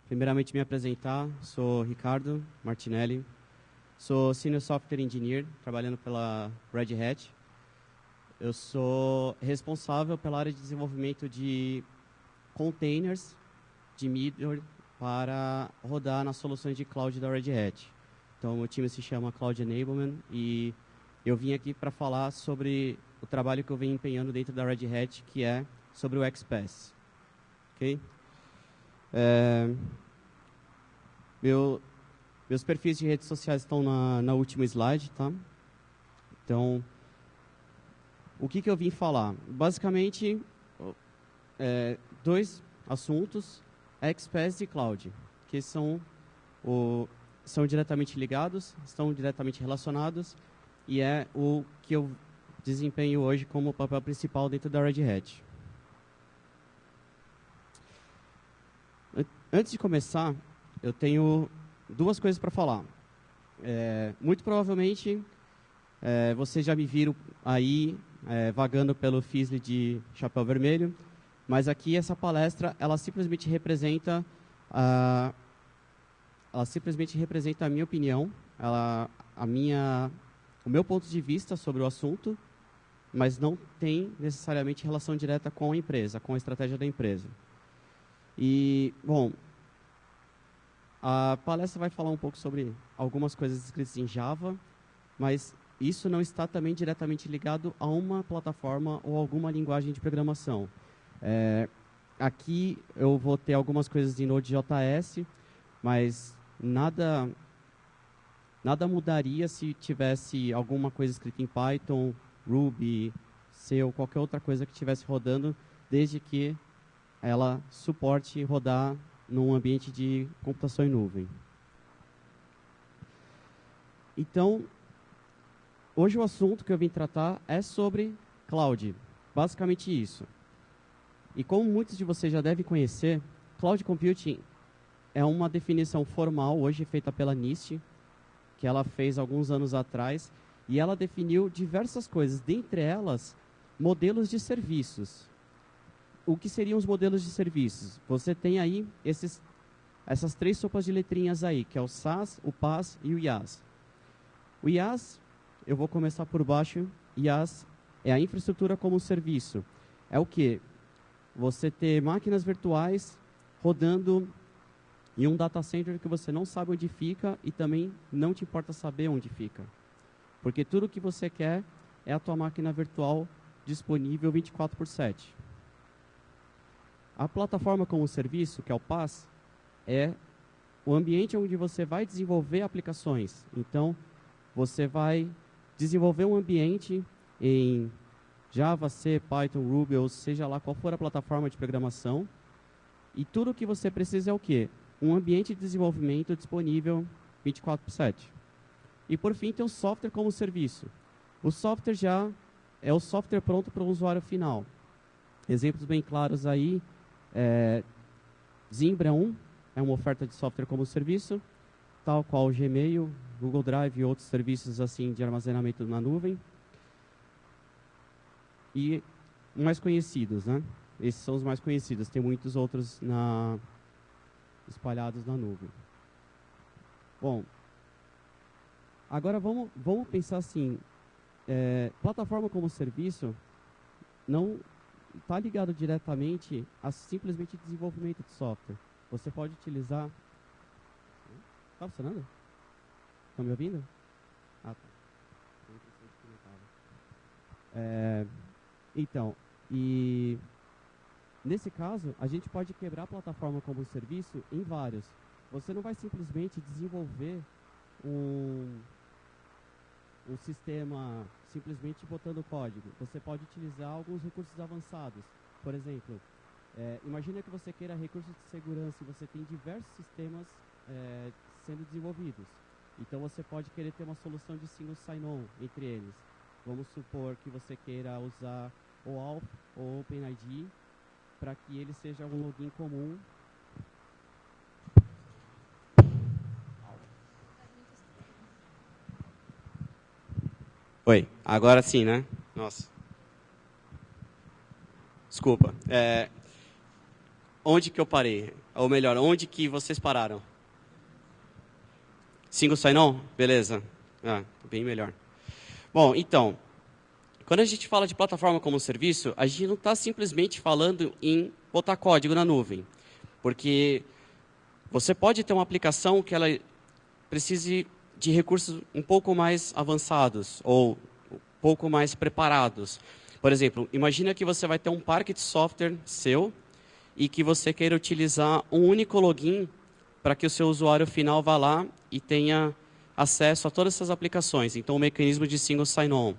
Primeiramente, me apresentar. Sou Ricardo Martinelli. Sou Senior Software Engineer, trabalhando pela Red Hat. Eu sou responsável pela área de desenvolvimento de containers de middleware para rodar nas soluções de cloud da Red Hat. Então, o time se chama Cloud Enablement e eu vim aqui para falar sobre o trabalho que eu venho empenhando dentro da Red Hat, que é sobre o XPath. Ok? Meus perfis de redes sociais estão na última slide, tá? Então, o que eu vim falar? Basicamente, dois assuntos, XPath e Cloud, que são diretamente ligados, estão diretamente relacionados, e é o que eu desempenho hoje como papel principal dentro da Red Hat. Antes de começar, eu tenho duas coisas para falar. Muito provavelmente, vocês já me viram aí vagando pelo FISLE de chapéu vermelho, mas aqui essa palestra, ela simplesmente representa a minha opinião, o meu ponto de vista sobre o assunto, mas não tem necessariamente relação direta com a empresa, com a estratégia da empresa. E, bom, a palestra vai falar um pouco sobre algumas coisas escritas em Java, mas isso não está também diretamente ligado a uma plataforma ou alguma linguagem de programação. Aqui eu vou ter algumas coisas em Node.js, mas nada mudaria se tivesse alguma coisa escrita em Python, Ruby, C ou qualquer outra coisa que estivesse rodando, desde que ela suporte rodar num ambiente de computação em nuvem. Então, hoje o assunto que eu vim tratar é sobre cloud, basicamente isso. E como muitos de vocês já devem conhecer, Cloud Computing é uma definição formal, hoje feita pela NIST, que ela fez alguns anos atrás, e ela definiu diversas coisas, dentre elas, modelos de serviços. O que seriam os modelos de serviços? Você tem aí essas três sopas de letrinhas aí, que é o SaaS, o PaaS e o IaaS. O IaaS, eu vou começar por baixo. IaaS é a infraestrutura como serviço. É o quê? Você ter máquinas virtuais rodando em um data center que você não sabe onde fica e também não te importa saber onde fica. Porque tudo o que você quer é a tua máquina virtual disponível 24/7. A plataforma como serviço, que é o PaaS, é o ambiente onde você vai desenvolver aplicações. Então, você vai desenvolver um ambiente em Java, C, Python, Ruby, ou seja lá qual for a plataforma de programação. E tudo o que você precisa é o quê? Um ambiente de desenvolvimento disponível 24/7. E, por fim, tem o software como serviço. O software já é o software pronto para o usuário final. Exemplos bem claros aí. Zimbra 1 é uma oferta de software como serviço, tal qual o Gmail, Google Drive e outros serviços assim de armazenamento na nuvem. E mais conhecidos, né? Esses são os mais conhecidos. Tem muitos outros espalhados na nuvem. Bom, agora vamos pensar assim, plataforma como serviço não está ligado diretamente a simplesmente desenvolvimento de software. Você pode utilizar... Está funcionando? Estão me ouvindo? Ah, tá. Então, e nesse caso, a gente pode quebrar a plataforma como serviço em vários. Você não vai simplesmente desenvolver um sistema simplesmente botando código. Você pode utilizar alguns recursos avançados. Por exemplo, imagina que você queira recursos de segurança e você tem diversos sistemas sendo desenvolvidos. Então, você pode querer ter uma solução de single sign-on entre eles. Vamos supor que você queira usar o Auth ou OpenID para que ele seja um login comum. Oi, agora sim, né? Nossa. Desculpa. Onde que eu parei? Ou melhor, onde que vocês pararam? Single sign-on? Beleza. Bem melhor. Bom, então, quando a gente fala de plataforma como serviço, a gente não está simplesmente falando em botar código na nuvem. Porque você pode ter uma aplicação que ela precise de recursos um pouco mais avançados ou um pouco mais preparados. Por exemplo, imagina que você vai ter um parque de software seu e que você queira utilizar um único login para que o seu usuário final vá lá e tenha acesso a todas essas aplicações. Então, o mecanismo de single sign-on,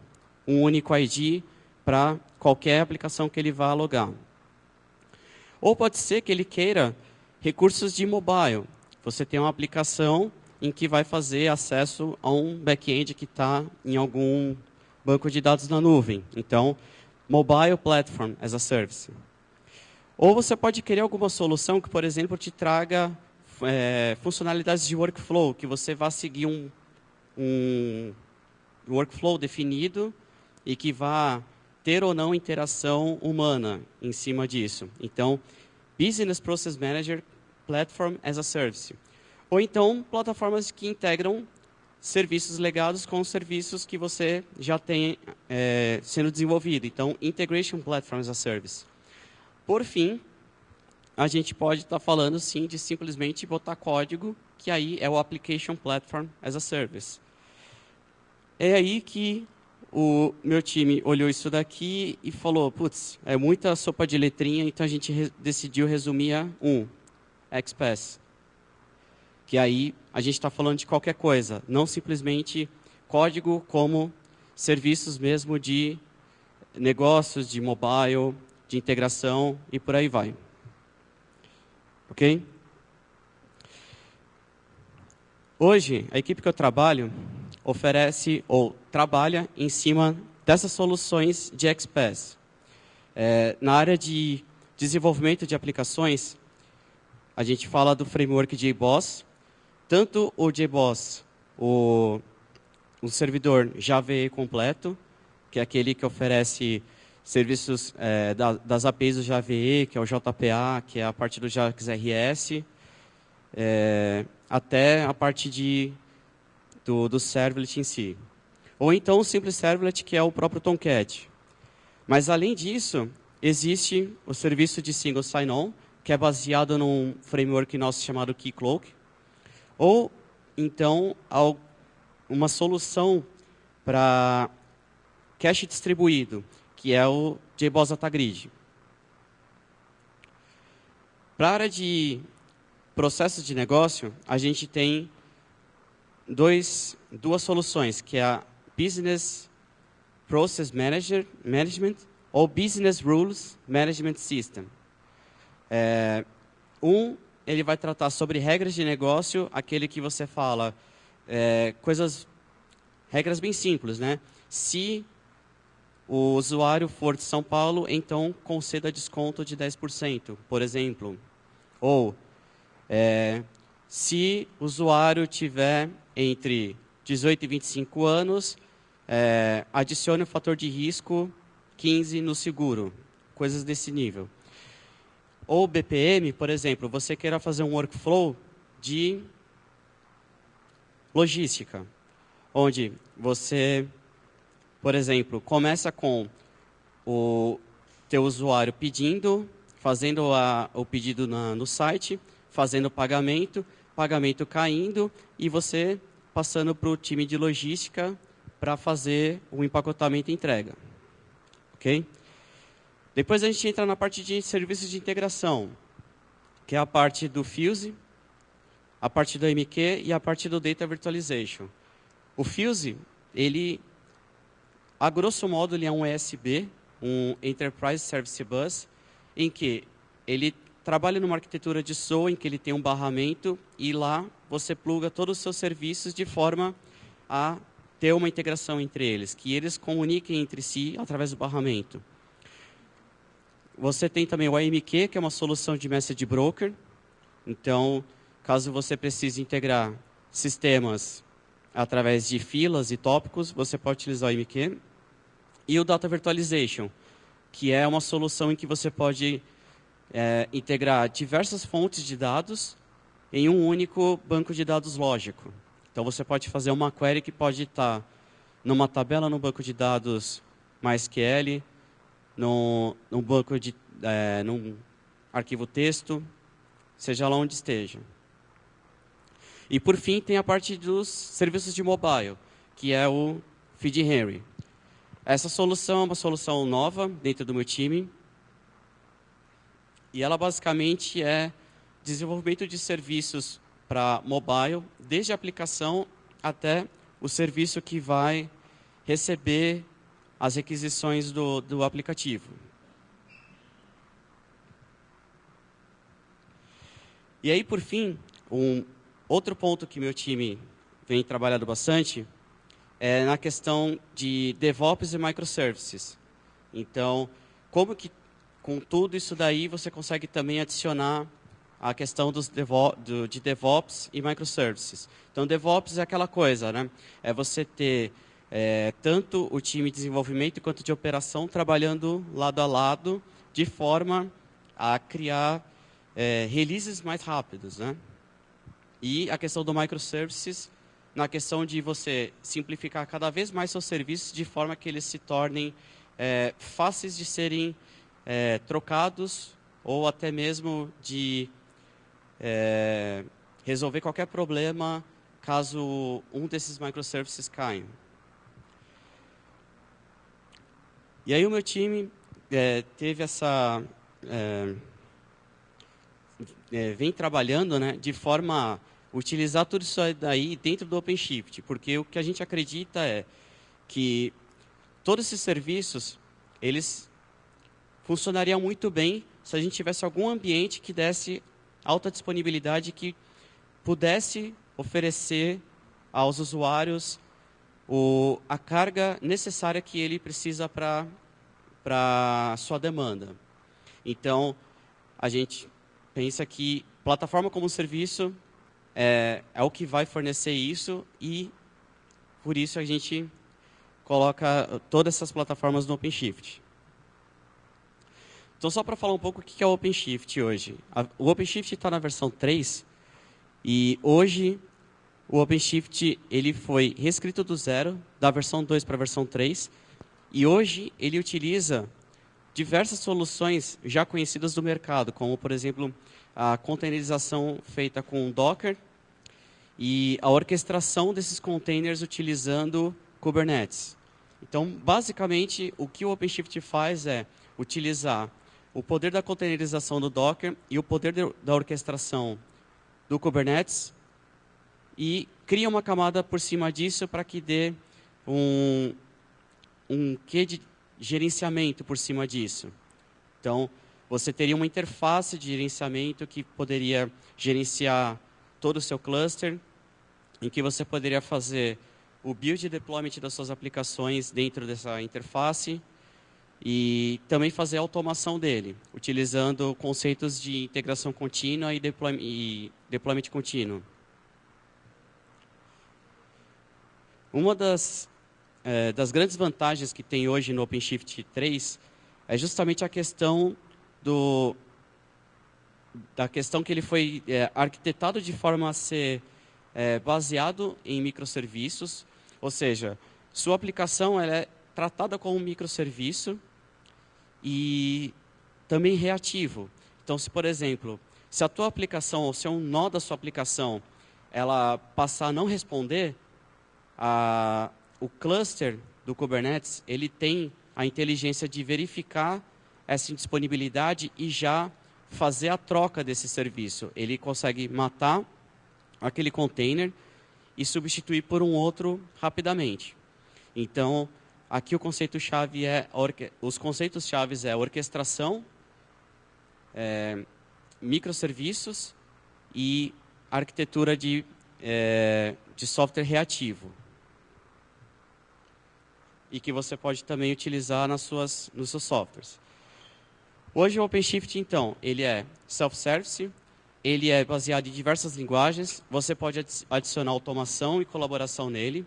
um único ID para qualquer aplicação que ele vá logar. Ou pode ser que ele queira recursos de mobile. Você tem uma aplicação em que vai fazer acesso a um back-end que está em algum banco de dados na nuvem. Então, Mobile Platform as a Service. Ou você pode querer alguma solução que, por exemplo, te traga funcionalidades de workflow, que você vá seguir um workflow definido e que vá ter ou não interação humana em cima disso. Então, Business Process Manager Platform as a Service. Ou então, plataformas que integram serviços legados com serviços que você já tem sendo desenvolvido. Então, Integration Platform as a Service. Por fim, a gente pode estar falando, sim, de simplesmente botar código, que aí é o Application Platform as a Service. É aí que o meu time olhou isso daqui e falou, putz, é muita sopa de letrinha, então a gente decidiu resumir a XPath. Que aí a gente está falando de qualquer coisa, não simplesmente código como serviços mesmo de negócios, de mobile, de integração e por aí vai. Ok? Hoje, a equipe que eu trabalho oferece ou trabalha em cima dessas soluções de XPath. Na área de desenvolvimento de aplicações, a gente fala do framework JBoss. Tanto o JBoss, o servidor JVE completo, que é aquele que oferece serviços das APIs do JVE, que é o JPA, que é a parte do JAX-RS, até a parte do servlet em si. Ou então o simples servlet, que é o próprio Tomcat. Mas, além disso, existe o serviço de single sign-on, que é baseado num framework nosso chamado Keycloak. Ou, então, uma solução para cache distribuído, que é o JBoss Data Grid. Para a área de processos de negócio, a gente tem duas soluções, que é a Business Process Management ou Business Rules Management System. Ele vai tratar sobre regras de negócio, aquele que você fala, regras bem simples, né? Se o usuário for de São Paulo, então conceda desconto de 10%, por exemplo. Ou, se o usuário tiver entre 18 e 25 anos, adicione o fator de risco 15 no seguro, coisas desse nível. Ou BPM, por exemplo, você queira fazer um workflow de logística, onde você, por exemplo, começa com o teu usuário fazendo o pedido no site, fazendo o pagamento caindo e você passando para o time de logística para fazer o empacotamento e entrega. Ok? Depois a gente entra na parte de serviços de integração, que é a parte do Fuse, a parte do MQ e a parte do Data Virtualization. O Fuse, a grosso modo, ele é um ESB, um Enterprise Service Bus, em que ele trabalha numa arquitetura de SOA, em que ele tem um barramento, e lá você pluga todos os seus serviços de forma a ter uma integração entre eles, que eles comuniquem entre si através do barramento. Você tem também o AMQ, que é uma solução de message broker. Então, caso você precise integrar sistemas através de filas e tópicos, você pode utilizar o AMQ. E o Data Virtualization, que é uma solução em que você pode integrar diversas fontes de dados em um único banco de dados lógico. Então, você pode fazer uma query que pode estar numa tabela no banco de dados MySQL, num arquivo texto, seja lá onde esteja. E, por fim, tem a parte dos serviços de mobile, que é o FeedHenry. Essa solução é uma solução nova dentro do meu time. E ela, basicamente, é desenvolvimento de serviços para mobile, desde a aplicação até o serviço que vai receber as requisições do aplicativo. E aí, por fim, outro ponto que meu time vem trabalhando bastante é na questão de DevOps e microservices. Então, como que com tudo isso daí você consegue também adicionar a questão de DevOps e microservices. Então, DevOps é aquela coisa, né? É você ter tanto o time de desenvolvimento quanto de operação trabalhando lado a lado, de forma a criar releases mais rápidos, né? E a questão do microservices, na questão de você simplificar cada vez mais seus serviços de forma que eles se tornem fáceis de serem trocados ou até mesmo de resolver qualquer problema caso um desses microservices caia. E aí o meu time teve essa... vem trabalhando, né, de forma a utilizar tudo isso daí dentro do OpenShift, porque o que a gente acredita é que todos esses serviços, eles funcionariam muito bem se a gente tivesse algum ambiente que desse alta disponibilidade, que pudesse oferecer aos usuários a carga necessária que ele precisa para a sua demanda. Então, a gente pensa que plataforma como serviço é o que vai fornecer isso, e por isso a gente coloca todas essas plataformas no OpenShift. Então, só para falar um pouco o que é o OpenShift hoje. O OpenShift está na versão 3, e hoje o OpenShift ele foi reescrito do zero, da versão 2 para a versão 3, e hoje ele utiliza diversas soluções já conhecidas do mercado, como, por exemplo, a containerização feita com Docker e a orquestração desses containers utilizando Kubernetes. Então, basicamente, o que o OpenShift faz é utilizar o poder da containerização do Docker e o poder da orquestração do Kubernetes e cria uma camada por cima disso para que dê um quê de gerenciamento por cima disso. Então, você teria uma interface de gerenciamento que poderia gerenciar todo o seu cluster, em que você poderia fazer o build e deployment das suas aplicações dentro dessa interface e também fazer a automação dele, utilizando conceitos de integração contínua e deployment contínuo. Uma das grandes vantagens que tem hoje no OpenShift 3 é justamente a questão que ele foi arquitetado de forma a ser baseado em microserviços, ou seja, sua aplicação ela é tratada como um microserviço e também reativo. Então, se, por exemplo, se a tua aplicação, ou se é um nó da sua aplicação, ela passar a não responder, o cluster do Kubernetes, ele tem a inteligência de verificar essa indisponibilidade e já fazer a troca desse serviço. Ele consegue matar aquele container e substituir por um outro rapidamente. Então, aqui o conceito-chave os conceitos-chave é orquestração, microserviços e arquitetura de software reativo. E que você pode também utilizar nos seus softwares. Hoje o OpenShift, então, ele é self-service, ele é baseado em diversas linguagens, você pode adicionar automação e colaboração nele.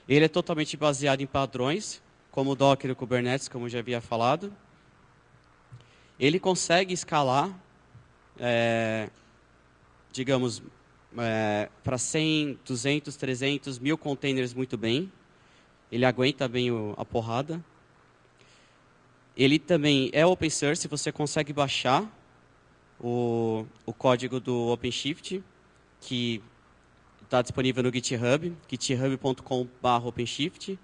Ele é totalmente baseado em padrões, como o Docker e o Kubernetes, como eu já havia falado. ele consegue escalar, digamos, para 100, 200, 300, 1000 containers muito bem. Ele aguenta bem a porrada. Ele também é open source, você consegue baixar o código do OpenShift, que está disponível no GitHub, github.com/OpenShift.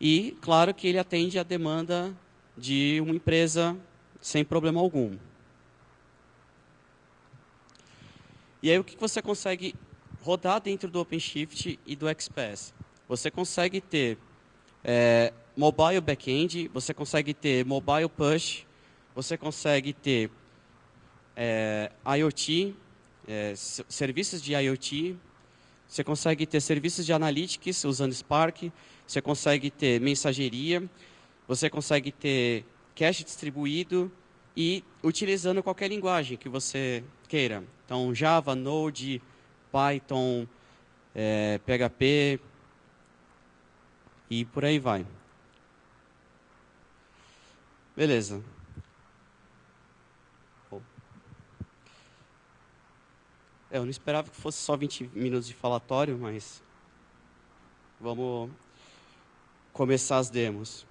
E, claro, que ele atende a demanda de uma empresa sem problema algum. E aí, o que você consegue rodar dentro do OpenShift e do XPath? Você consegue ter mobile backend, você consegue ter mobile push, você consegue ter IoT, serviços de IoT, você consegue ter serviços de analytics usando Spark, você consegue ter mensageria, você consegue ter cache distribuído e utilizando qualquer linguagem que você queira. Então, Java, Node, Python, PHP e por aí vai. Beleza. Eu não esperava que fosse só 20 minutos de falatório, mas vamos começar as demos.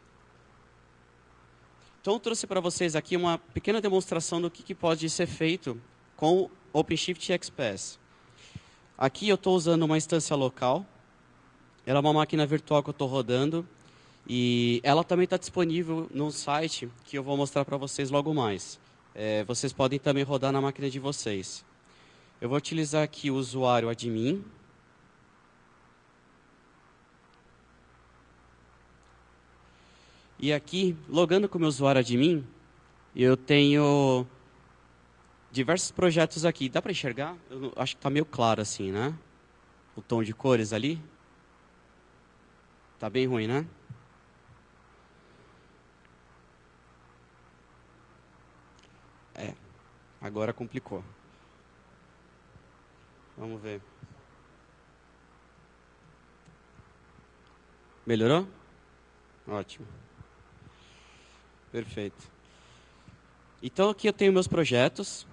Então, eu trouxe para vocês aqui uma pequena demonstração do que pode ser feito com OpenShift e XPath. Aqui eu estou usando uma instância local. Ela é uma máquina virtual que eu estou rodando. E ela também está disponível no site que eu vou mostrar para vocês logo mais. Vocês podem também rodar na máquina de vocês. Eu vou utilizar aqui o usuário admin. E aqui, logando com o meu usuário admin, eu tenho diversos projetos aqui. Dá para enxergar? Eu acho que está meio claro assim, né? O tom de cores ali. Está bem ruim, né? Agora complicou. Vamos ver. Melhorou? Ótimo. Perfeito. Então aqui eu tenho meus projetos.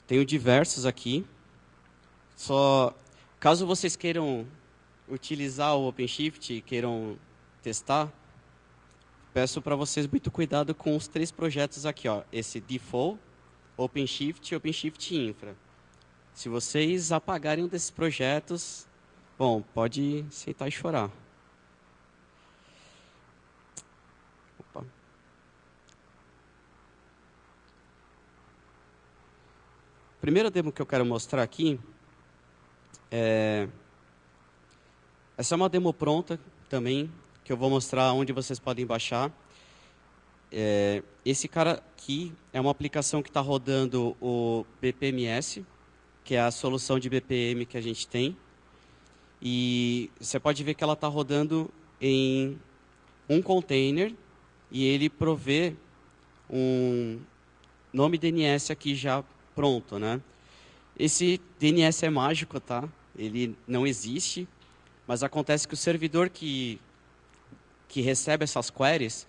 Tenho diversos aqui. Caso vocês queiram utilizar o OpenShift e queiram testar, peço para vocês muito cuidado com os 3 projetos aqui, ó. Esse Default, OpenShift e OpenShift Infra. Se vocês apagarem um desses projetos, bom, pode sentar e chorar. Opa. A primeira demo que eu quero mostrar aqui essa é uma demo pronta também, que eu vou mostrar onde vocês podem baixar. Esse cara aqui é uma aplicação que está rodando o BPMS, que é a solução de BPM que a gente tem. E você pode ver que ela está rodando em um container e ele provê um nome DNS aqui já pronto, né? Esse DNS é mágico, tá? Ele não existe, mas acontece que o servidor que recebe essas queries,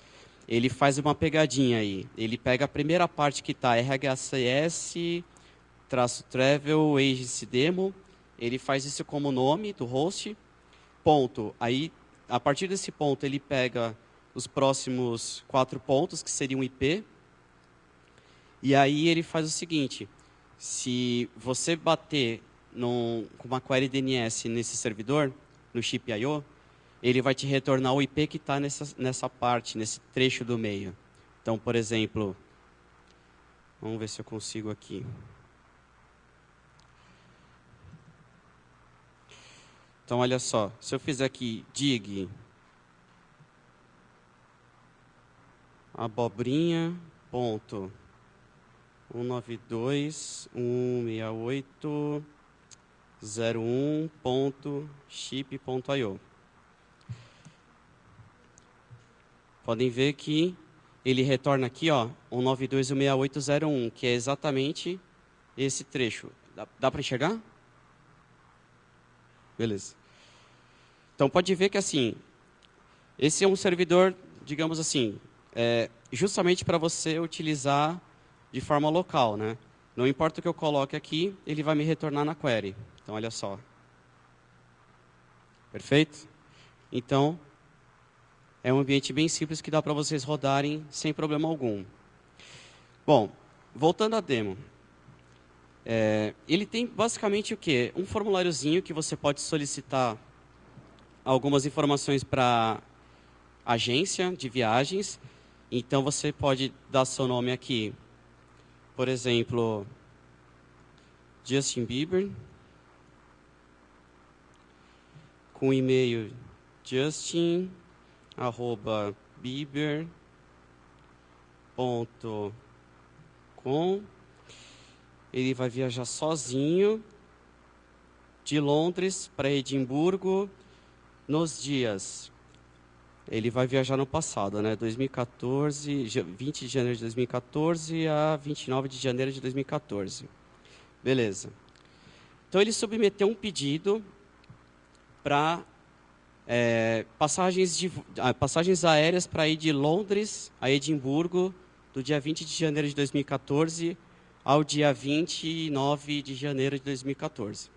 ele faz uma pegadinha aí. Ele pega a primeira parte que está RHCS-travel agency demo, ele faz isso como nome do host, ponto. Aí, a partir desse ponto, ele pega os próximos 4 pontos, que seriam IP, e aí ele faz o seguinte: se você bater com uma query DNS nesse servidor, no chip I/O, ele vai te retornar o IP que está nessa parte, nesse trecho do meio. Então, por exemplo, vamos ver se eu consigo aqui. Então, olha só, se eu fizer aqui dig abobrinha.192.168.01.chip.io. Podem ver que ele retorna aqui, ó, 192.168.01, que é exatamente esse trecho. Dá para enxergar? Beleza. Então, pode ver que, assim, esse é um servidor, digamos assim, justamente para você utilizar de forma local, né? Não importa o que eu coloque aqui, ele vai me retornar na query. Então, olha só. Perfeito? Então, é um ambiente bem simples que dá para vocês rodarem sem problema algum. Bom, voltando à demo. Ele tem basicamente o quê? Um formuláriozinho que você pode solicitar algumas informações para agência de viagens. Então, você pode dar seu nome aqui. Por exemplo, Justin Bieber, com e-mail justin@bieber.com. Ele vai viajar sozinho de Londres para Edimburgo nos dias. Ele vai viajar no passado, né? 2014, 20 de janeiro de 2014 a 29 de janeiro de 2014. Beleza. Então, ele submeteu um pedido para passagens aéreas para ir de Londres a Edimburgo do dia 20 de janeiro de 2014 ao dia 29 de janeiro de 2014.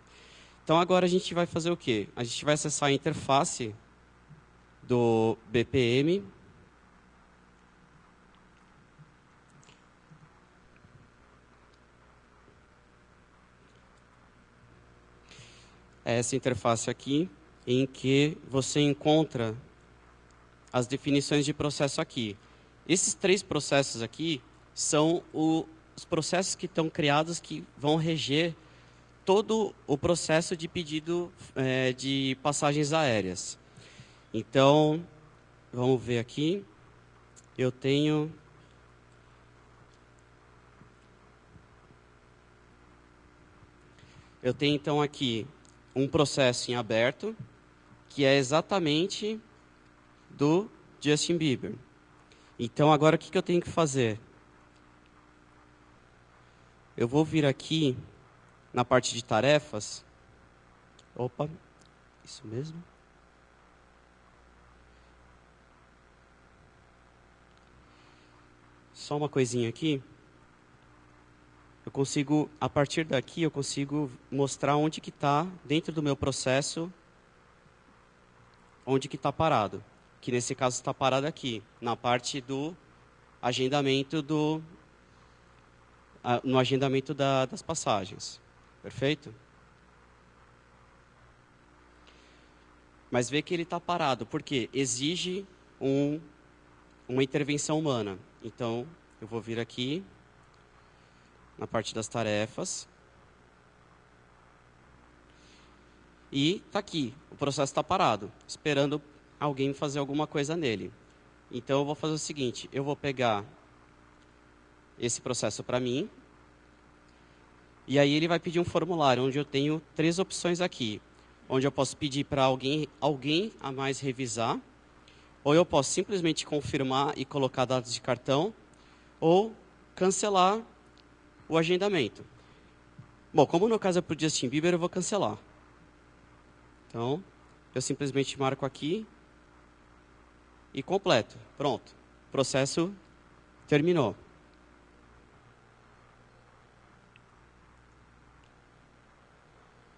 Então, agora a gente vai fazer o quê? A gente vai acessar a interface do BPM. Essa interface aqui, em que você encontra as definições de processo aqui. Esses 3 processos aqui são os processos que estão criados que vão reger todo o processo de pedido de passagens aéreas. Então, vamos ver aqui. Eu tenho então aqui um processo em aberto, que é exatamente do Justin Bieber. Então, agora o que eu tenho que fazer? Eu vou vir aqui na parte de tarefas. Opa, isso mesmo. Só uma coisinha aqui. Eu consigo, a partir daqui, eu consigo mostrar onde que está, dentro do meu processo, onde que está parado. Que nesse caso está parado aqui, na parte do agendamento no agendamento das passagens. Perfeito? Mas vê que ele está parado, porque exige uma intervenção humana. Então, eu vou vir aqui na parte das tarefas. E está aqui, o processo está parado, esperando alguém fazer alguma coisa nele. Então, eu vou fazer o seguinte, eu vou pegar esse processo para mim, e aí ele vai pedir um formulário, onde eu tenho 3 opções aqui, onde eu posso pedir para alguém a mais revisar, ou eu posso simplesmente confirmar e colocar dados de cartão, ou cancelar o agendamento. Bom, como no caso é para o Justin Bieber, eu vou cancelar. Então, eu simplesmente marco aqui e completo. Pronto. O processo terminou.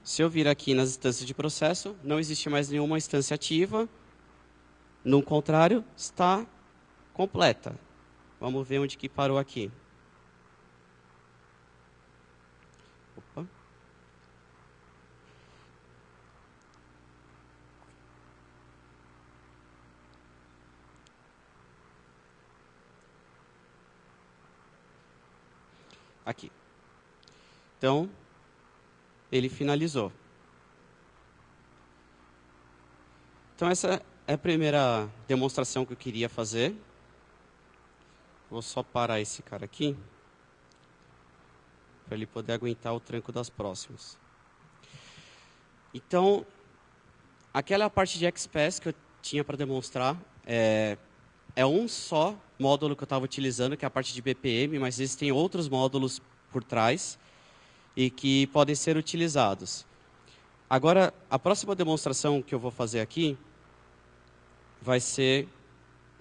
Se eu vir aqui nas instâncias de processo, não existe mais nenhuma instância ativa. No contrário, está completa. Vamos ver onde que parou aqui. Opa. Aqui. Então, ele finalizou. Então, essa é a primeira demonstração que eu queria fazer. Vou só parar esse cara aqui, para ele poder aguentar o tranco das próximas. Então, aquela parte de XPath que eu tinha para demonstrar é um só módulo que eu estava utilizando, que é a parte de BPM, mas existem outros módulos por trás e que podem ser utilizados. Agora, a próxima demonstração que eu vou fazer aqui vai ser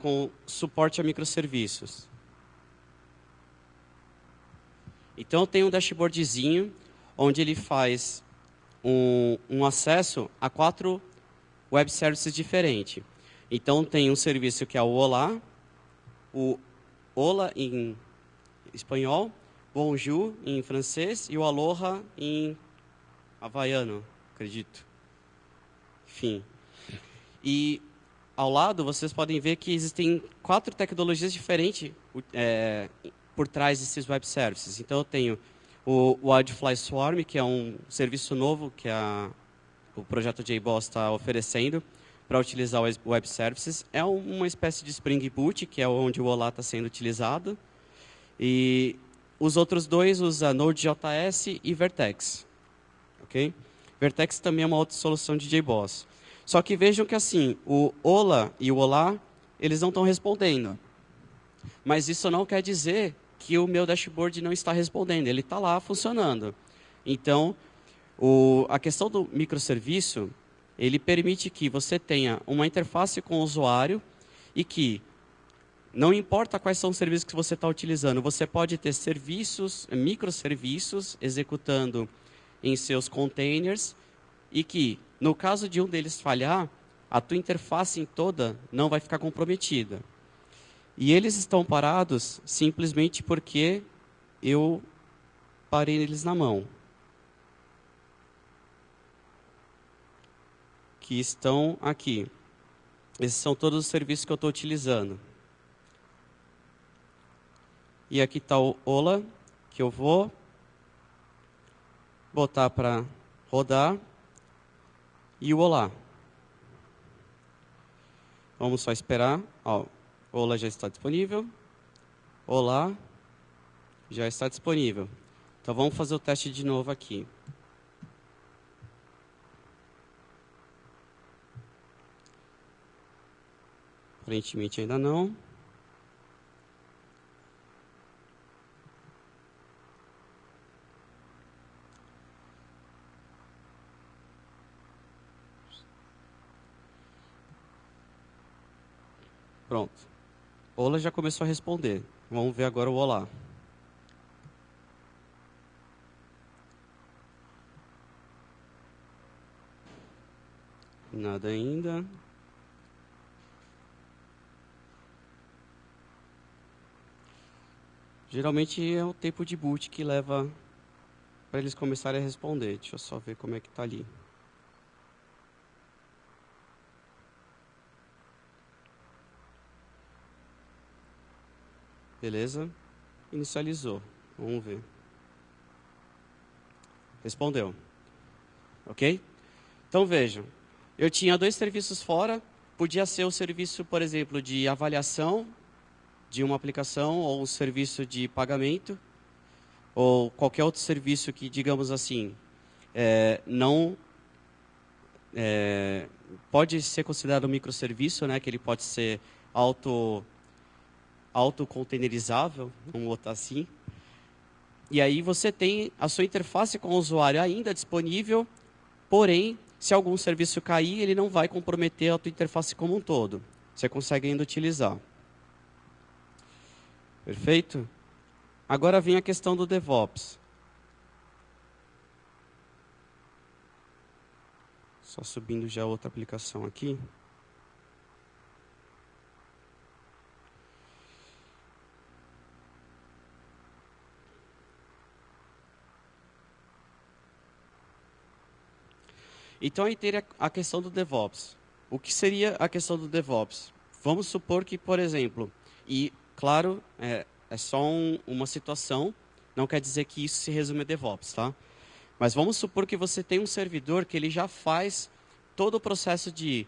com suporte a microserviços. Então, tem um dashboardzinho onde ele faz um acesso a 4 web services diferentes. Então, tem um serviço que é o Olá, o Hola em espanhol, Bonjour em francês e o Aloha em havaiano, acredito. Enfim. E ao lado, vocês podem ver que existem 4 tecnologias diferentes por trás desses web services. Então, eu tenho o Wildfly Swarm, que é um serviço novo que o projeto JBoss está oferecendo para utilizar o web services. É uma espécie de Spring Boot, que é onde o Olá está sendo utilizado. E os outros 2 usam Node.js e Vertex. Okay? Vertex também é uma outra solução de JBoss. Só que vejam que assim, o Hola e o Olá, eles não estão respondendo. Mas isso não quer dizer que o meu dashboard não está respondendo. Ele está lá funcionando. Então, a questão do microserviço, ele permite que você tenha uma interface com o usuário e que, não importa quais são os serviços que você está utilizando, você pode ter serviços, microserviços, executando em seus containers e que, no caso de um deles falhar, a tua interface em toda não vai ficar comprometida. E eles estão parados simplesmente porque eu parei eles na mão. Que estão aqui. Esses são todos os serviços que eu estou utilizando. E aqui está o Hola, que eu vou botar para rodar. E o Olá. Vamos só esperar. Ó, o Olá já está disponível. Olá já está disponível. Então vamos fazer o teste de novo aqui. Aparentemente ainda não. Pronto. O Olá já começou a responder. Vamos ver agora o Olá. Nada ainda. Geralmente é o tempo de boot que leva para eles começarem a responder. Deixa eu só ver como é que está ali. Beleza? Inicializou. Vamos ver. Respondeu. Ok? Então vejam. Eu tinha 2 serviços fora. Podia ser o serviço, por exemplo, de avaliação de uma aplicação ou um serviço de pagamento ou qualquer outro serviço que, digamos assim, não pode ser considerado um microserviço, né? Que ele pode ser auto-containerizável, vamos botar assim. E aí você tem a sua interface com o usuário ainda disponível, porém, se algum serviço cair, ele não vai comprometer a tua interface como um todo. Você consegue ainda utilizar. Perfeito? Agora vem a questão do DevOps. Só subindo já outra aplicação aqui. Então, aí teria a questão do DevOps. O que seria a questão do DevOps? Vamos supor que, por exemplo, e claro, é só uma situação, não quer dizer que isso se resume a DevOps, tá? Mas vamos supor que você tem um servidor que ele já faz todo o processo de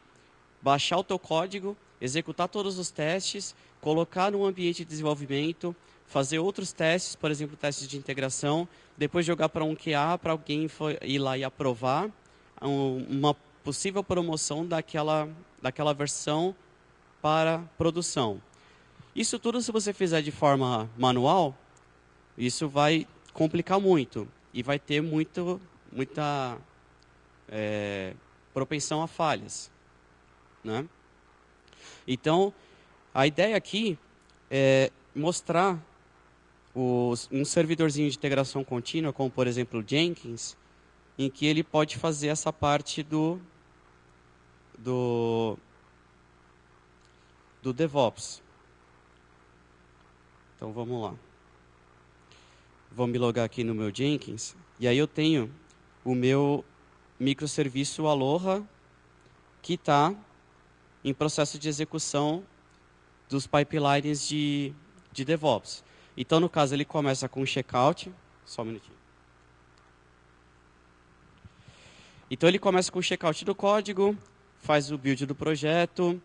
baixar o teu código, executar todos os testes, colocar no ambiente de desenvolvimento, fazer outros testes, por exemplo, testes de integração, depois jogar para um QA, para alguém ir lá e aprovar uma possível promoção daquela versão para produção. Isso tudo, se você fizer de forma manual, isso vai complicar muito e vai ter muita propensão a falhas, né? Então, A ideia aqui é mostrar um servidorzinho de integração contínua, como por exemplo o Jenkins, em que ele pode fazer essa parte do DevOps. Então vamos lá. Vou me logar aqui no meu Jenkins, e aí eu tenho o meu microserviço Aloha, que está em processo de execução dos pipelines de DevOps. Então, no caso, ele começa com um checkout. Só um minutinho. Então, ele começa com o checkout do código, faz o build do projeto,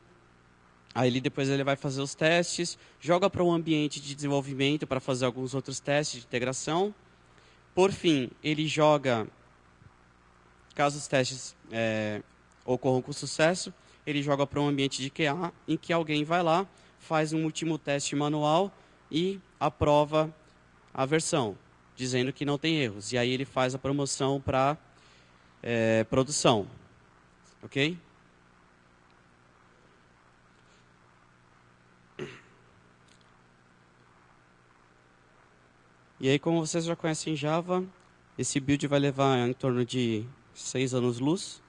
aí depois ele vai fazer os testes, joga para um ambiente de desenvolvimento para fazer alguns outros testes de integração. Por fim, ele joga, caso os testes ocorram com sucesso, ele joga para um ambiente de QA, em que alguém vai lá, faz um último teste manual e aprova a versão, dizendo que não tem erros. E aí ele faz a promoção para produção. Ok? E aí, como vocês já conhecem Java, esse build vai levar em torno de 6 anos-luz.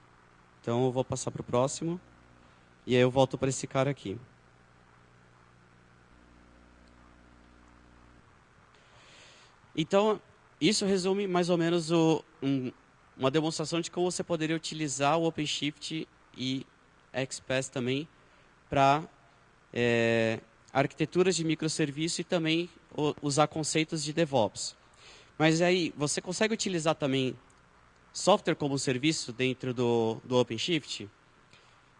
Então, eu vou passar para o próximo. E aí eu volto para esse cara aqui. Então, isso resume mais ou menos uma demonstração de como você poderia utilizar o OpenShift e XPath também para arquiteturas de microserviço e também usar conceitos de DevOps. Mas aí, você consegue utilizar também software como serviço dentro do OpenShift?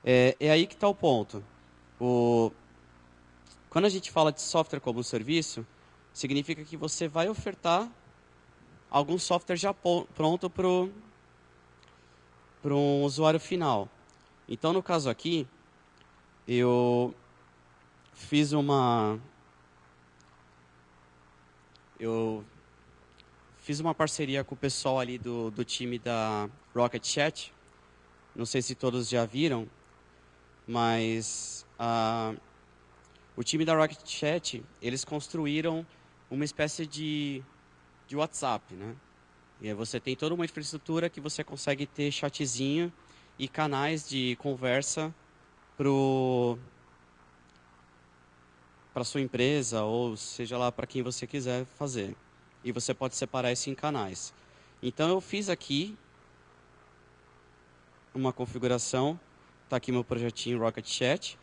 É aí que está o ponto. Quando a gente fala de software como serviço, significa que você vai ofertar algum software já pronto para um usuário final. Então, no caso aqui, eu fiz uma parceria com o pessoal ali do time da Rocket Chat. Não sei se todos já viram, mas o time da Rocket Chat, eles construíram uma espécie de WhatsApp, né? E aí você tem toda uma infraestrutura que você consegue ter chatzinho e canais de conversa para sua empresa, ou seja lá para quem você quiser fazer. E você pode separar isso em canais. Então eu fiz aqui uma configuração. Está aqui meu projetinho Rocket Chat.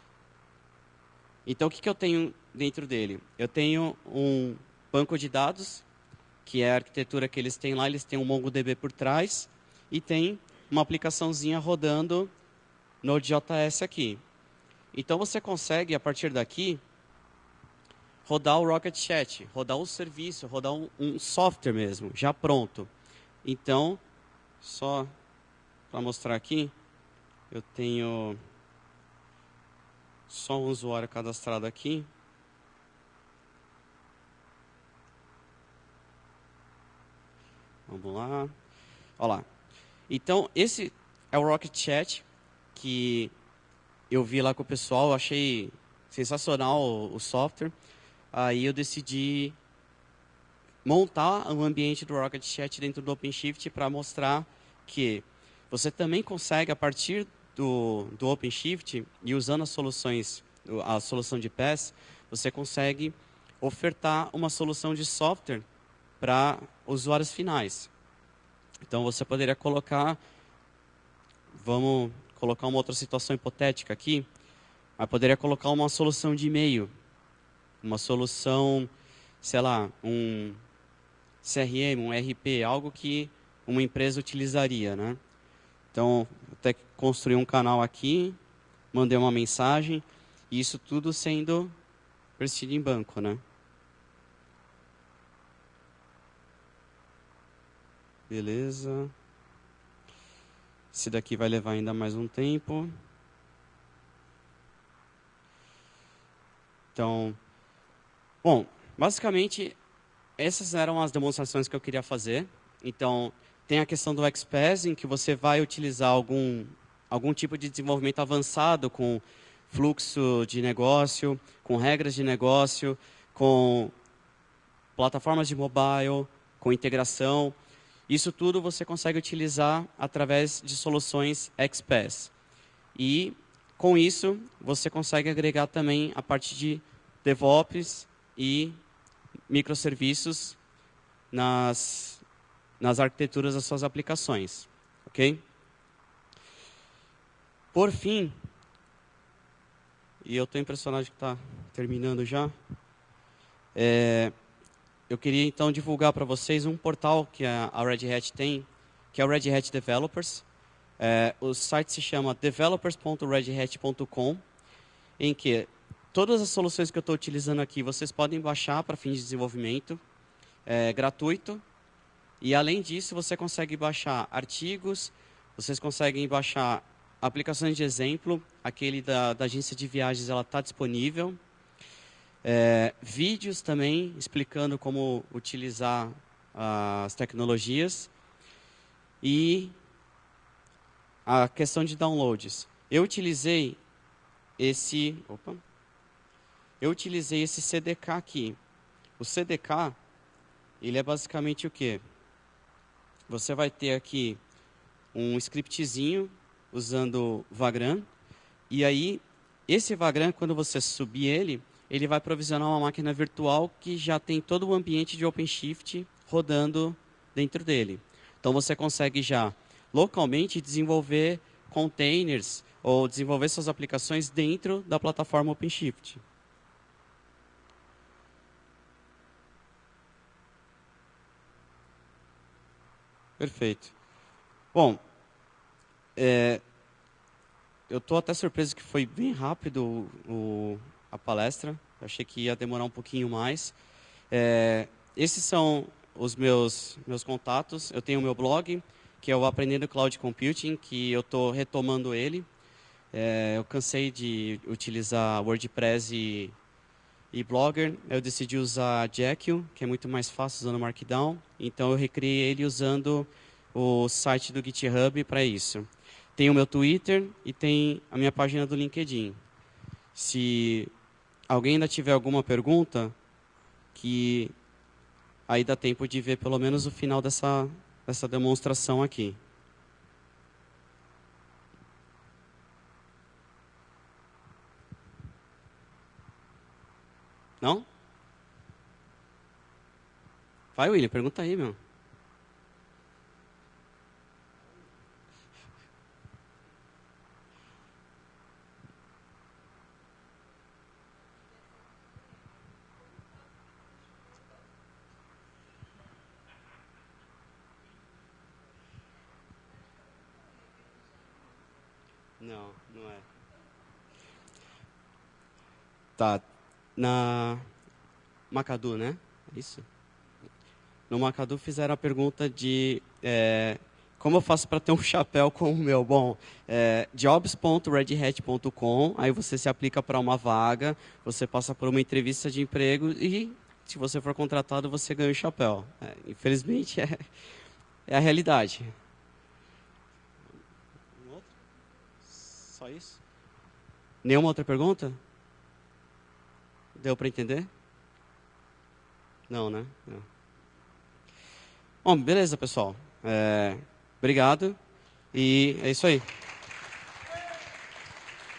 Então o que eu tenho dentro dele? Eu tenho um banco de dados, que é a arquitetura que eles têm lá. Eles têm um MongoDB por trás e tem uma aplicaçãozinha rodando Node.js aqui. Então você consegue, a partir daqui, rodar o Rocket Chat, rodar um serviço, rodar um software mesmo, já pronto. Então, só para mostrar aqui, eu tenho só um usuário cadastrado aqui. Vamos lá. Olha lá. Então, esse é o Rocket Chat que eu vi lá com o pessoal, eu achei sensacional o software. Aí eu decidi montar um ambiente do Rocket Chat dentro do OpenShift para mostrar que você também consegue, a partir do OpenShift e usando as soluções, a solução de PaaS, você consegue ofertar uma solução de software para usuários finais. Então você poderia colocar, vamos colocar uma outra situação hipotética aqui, mas poderia colocar uma solução de e-mail, uma solução, sei lá, um CRM, um RP, algo que uma empresa utilizaria, né? Então, até construí um canal aqui, mandei uma mensagem, e isso tudo sendo preenchido em banco, né? Beleza. Esse daqui vai levar ainda mais um tempo. Então, bom, basicamente, essas eram as demonstrações que eu queria fazer. Então, tem a questão do XPath, em que você vai utilizar algum tipo de desenvolvimento avançado com fluxo de negócio, com regras de negócio, com plataformas de mobile, com integração. Isso tudo você consegue utilizar através de soluções XPaaS. E, com isso, você consegue agregar também a parte de DevOps e microserviços nas arquiteturas das suas aplicações. Ok? Por fim, e eu estou impressionado que está terminando já, eu queria então divulgar para vocês um portal que a Red Hat tem, que é o Red Hat Developers. O site se chama developers.redhat.com, em que todas as soluções que eu estou utilizando aqui vocês podem baixar para fins de desenvolvimento, gratuito. E além disso, você consegue baixar artigos, vocês conseguem baixar aplicações de exemplo, aquele da agência de viagens, ela está disponível. Vídeos também explicando como utilizar as tecnologias. E a questão de downloads. Eu utilizei esse CDK aqui. O CDK, ele é basicamente o quê? Você vai ter aqui um scriptzinho usando Vagrant, e aí esse Vagrant, quando você subir ele vai provisionar uma máquina virtual que já tem todo o ambiente de OpenShift rodando dentro dele. Então você consegue já localmente desenvolver containers ou desenvolver suas aplicações dentro da plataforma OpenShift. Perfeito. Bom, eu estou até surpreso que foi bem rápido a palestra. Eu achei que ia demorar um pouquinho mais. Esses são os meus contatos. Eu tenho o meu blog, que é o Aprendendo Cloud Computing, que eu estou retomando ele. Eu cansei de utilizar WordPress e Blogger. Eu decidi usar Jekyll, que é muito mais fácil usando Markdown. Então eu recriei ele usando o site do GitHub para isso. Tem o meu Twitter e tem a minha página do LinkedIn. Se alguém ainda tiver alguma pergunta, que aí dá tempo de ver pelo menos o final dessa demonstração aqui. Não? Vai, William, pergunta aí, meu. Não, não é. Tá. Na Macadu, né? Isso. No Macadu fizeram a pergunta de como eu faço para ter um chapéu como o meu? Bom, jobs.redhat.com, aí você se aplica para uma vaga, você passa por uma entrevista de emprego e, se você for contratado, você ganha o chapéu. Infelizmente, é a realidade. Só isso? Nenhuma outra pergunta? Deu para entender? Não, né? Não. Bom, beleza, pessoal. Obrigado. E é isso aí.